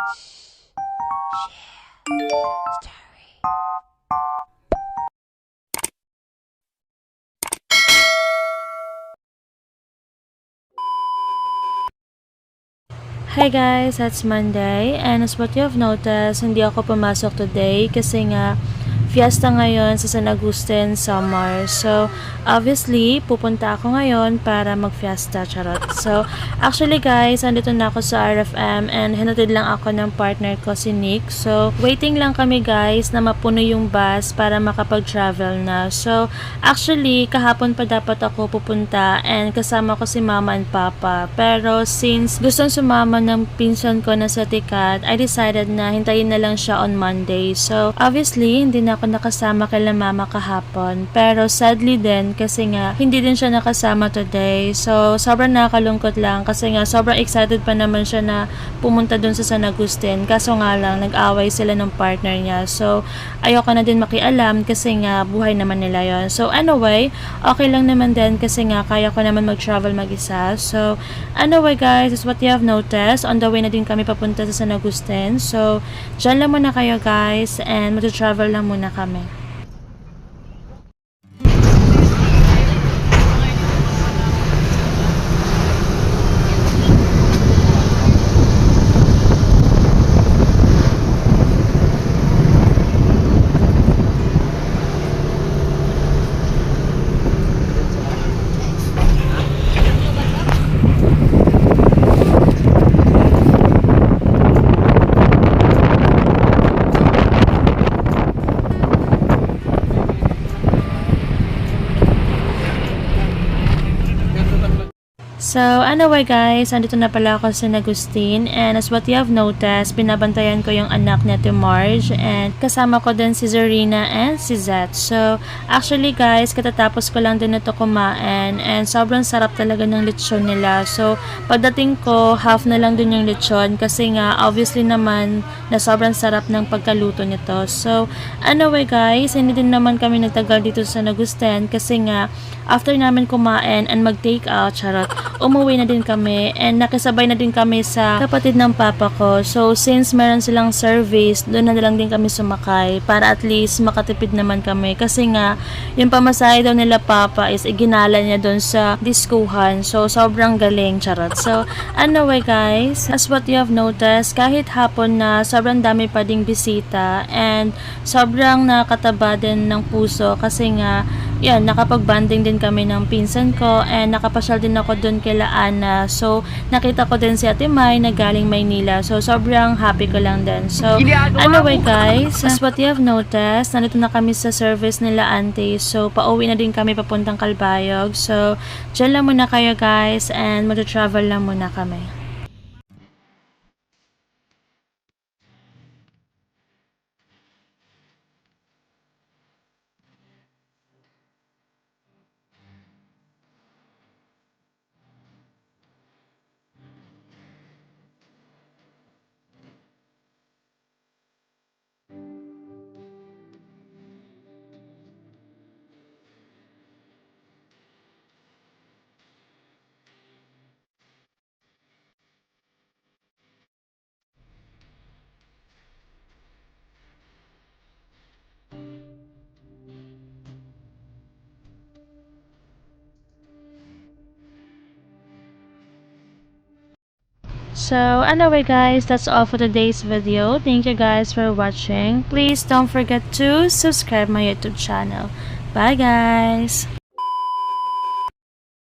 Hi guys, it's Monday and as what you have noticed, hindi ako pumasok today kasi nga fiesta ngayon sa San Agustin Summer. So, obviously, pupunta ako ngayon para mag-fiesta, charot. So, actually guys, andito na ako sa RFM and hinatid lang ako ng partner ko si Nick. So, waiting lang kami guys na mapuno yung bus para makapag-travel na. So, actually, kahapon pa dapat ako pupunta and kasama ko si mama and papa. Pero since gustong sumama ng pinsan ko na sa Tikat, I decided na hintayin na lang siya on Monday. So, obviously, hindi na ako nakasama kay mama kahapon. Pero sadly din kasi nga hindi din siya nakasama today. So sobrang nakakalungkot lang kasi nga sobrang excited pa naman siya na pumunta dun sa San Agustin. Kaso nga lang nag-away sila ng partner niya. So ayoko na din makialam kasi nga buhay naman nila yon. So anyway, okay lang naman din kasi nga kaya ko naman mag-travel mag-isa. So anyway guys, is what you have noticed. On the way na din kami papunta sa San Agustin. So dyan lang muna kayo guys and mag-travel lang muna kami. So, anyway guys, andito na pala ako sa San Agustin and as what you have noticed, binabantayan ko yung anak ni Ate Marge and kasama ko din si Zarina and si Zet. So, actually guys, katatapos ko lang din ito kumain and sobrang sarap talaga ng lechon nila. So, pagdating ko, half na lang din yung lechon kasi nga, obviously naman, na sobrang sarap ng pagkaluto nito. So, anyway guys, hindi din naman kami nagtagal dito sa San Agustin kasi nga, after namin kumain and mag-take out, charot, umuwi na din kami and nakisabay na din kami sa kapatid ng papa ko. So, since meron silang service, doon na lang din kami sumakay para at least makatipid naman kami. Kasi nga, yung pamasahe daw nila papa is iginala niya doon sa diskuhan. So, sobrang galing, charot. So, anyway guys, as what you have noticed, kahit hapon na sobrang dami pa ding bisita and sobrang nakataba din ng puso kasi nga, yan, nakapag-banding din kami ng pinsan ko and nakapasyal din ako doon kay Ana. So, nakita ko din si Ate Mai na galing Maynila. So, sobrang happy ko lang din. So, anyway guys, as what you have noticed, nandito na kami sa service nila Auntie. So, pauwi na din kami papuntang Calbayog. So, dyan lang muna kayo guys and mag-travel lang muna kami. So anyway guys, that's all for today's video. Thank you guys for watching. Please don't forget to subscribe my YouTube channel. Bye guys!